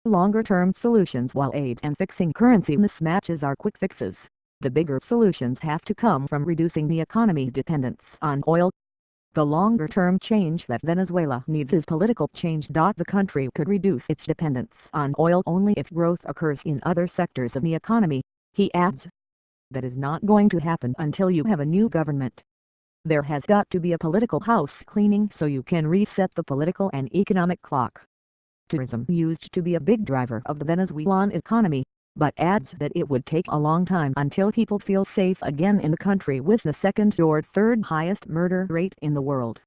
Longer-term solutions. While aid and fixing currency mismatches are quick fixes, the bigger solutions have to come from reducing the economy's dependence on oil. The longer-term change that Venezuela needs is political change. The country could reduce its dependence on oil only if growth occurs in other sectors of the economy, he adds. That is not going to happen until you have a new government. There has got to be a political house cleaning so you can reset the political and economic clock. Tourism used to be a big driver of the Venezuelan economy, but adds that it would take a long time until people feel safe again in the country with the second or third highest murder rate in the world.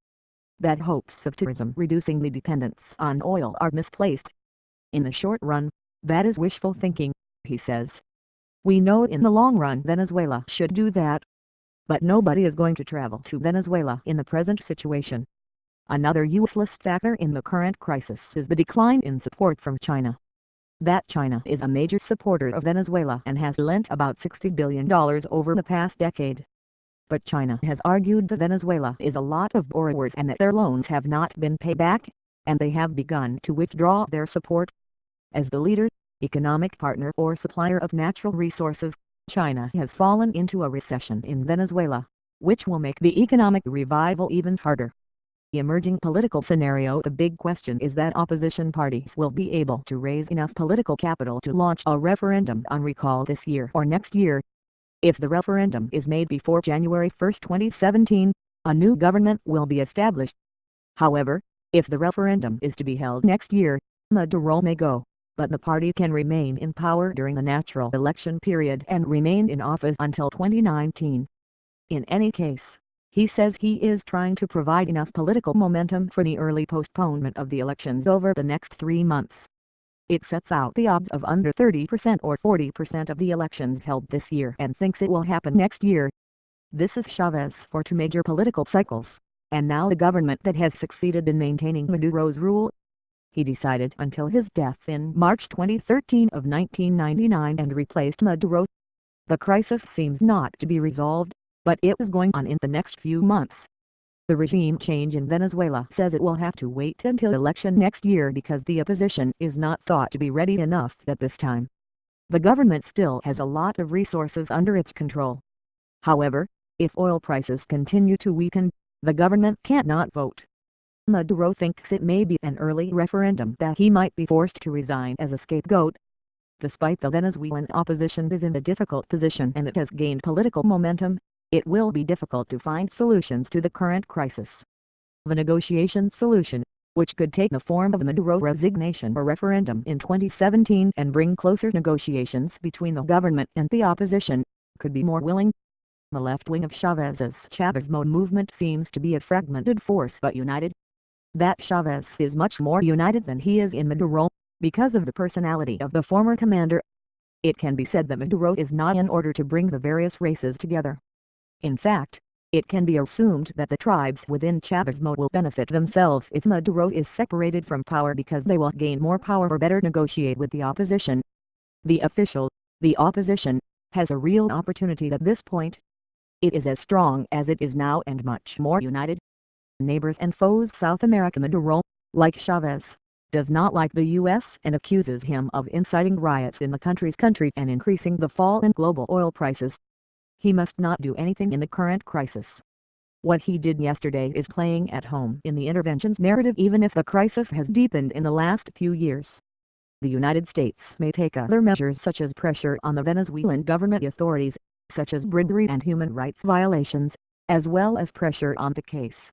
That hopes of tourism reducing the dependence on oil are misplaced. In the short run, that is wishful thinking, he says. We know in the long run Venezuela should do that. But nobody is going to travel to Venezuela in the present situation. Another useless factor in the current crisis is the decline in support from China. That China is a major supporter of Venezuela and has lent about $60 billion over the past decade. But China has argued that Venezuela is a lot of borrowers and that their loans have not been paid back, and they have begun to withdraw their support. As the leader, economic partner or supplier of natural resources, China has fallen into a recession in Venezuela, which will make the economic revival even harder. The emerging political scenario. The big question is that opposition parties will be able to raise enough political capital to launch a referendum on recall this year or next year. If the referendum is made before January 1, 2017, a new government will be established. However, if the referendum is to be held next year, Maduro may go, but the party can remain in power during the natural election period and remain in office until 2019. In any case, he says he is trying to provide enough political momentum for the early postponement of the elections over the next 3 months. It sets out the odds of under 30% or 40% of the elections held this year and thinks it will happen next year. This is Chavez for 2 major political cycles, and now the government that has succeeded in maintaining Maduro's rule. He decided until his death in March 2013 of 1999 and replaced Maduro. The crisis seems not to be resolved, but it is going on in the next few months. The regime change in Venezuela says it will have to wait until election next year because the opposition is not thought to be ready enough at this time. The government still has a lot of resources under its control. However, if oil prices continue to weaken, the government can't not vote. Maduro thinks it may be an early referendum that he might be forced to resign as a scapegoat. Despite the Venezuelan opposition is in a difficult position and it has gained political momentum, it will be difficult to find solutions to the current crisis. The negotiation solution, which could take the form of a Maduro resignation or referendum in 2017 and bring closer negotiations between the government and the opposition, could be more willing. The left wing of Chavez's Chavismo movement seems to be a fragmented force but united. That Chavez is much more united than he is in Maduro, because of the personality of the former commander. It can be said that Maduro is not in order to bring the various races together. In fact, it can be assumed that the tribes within Chavismo will benefit themselves if Maduro is separated from power because they will gain more power or better negotiate with the opposition. The opposition, has a real opportunity at this point. It is as strong as it is now and much more united. Neighbors and foes. South America. Maduro, like Chavez, does not like the U.S. and accuses him of inciting riots in the country and increasing the fall in global oil prices. He must not do anything in the current crisis. What he did yesterday is playing at home in the interventions narrative even if the crisis has deepened in the last few years. The United States may take other measures such as pressure on the Venezuelan government authorities, such as bribery and human rights violations, as well as pressure on the case.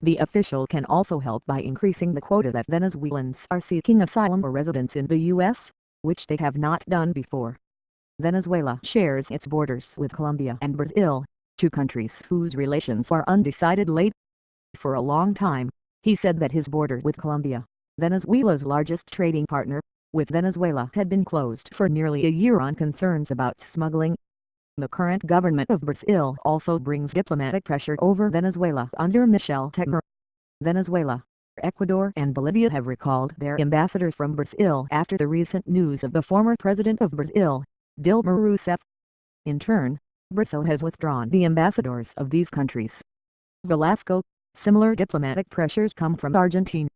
The official can also help by increasing the quota that Venezuelans are seeking asylum or residence in the U.S., which they have not done before. Venezuela shares its borders with Colombia and Brazil, 2 countries whose relations are undecided. For a long time, he said that his border with Colombia, Venezuela's largest trading partner, with Venezuela had been closed for nearly a year on concerns about smuggling. The current government of Brazil also brings diplomatic pressure over Venezuela under Michel Temer. Venezuela, Ecuador and Bolivia have recalled their ambassadors from Brazil after the recent news of the former president of Brazil, Dilma Rousseff. In turn, Brazil has withdrawn the ambassadors of these countries. Velasco, similar diplomatic pressures come from Argentina.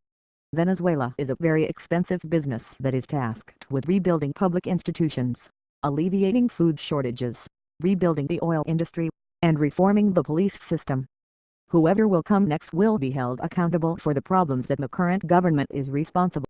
Venezuela is a very expensive business that is tasked with rebuilding public institutions, alleviating food shortages, rebuilding the oil industry, and reforming the police system. Whoever will come next will be held accountable for the problems that the current government is responsible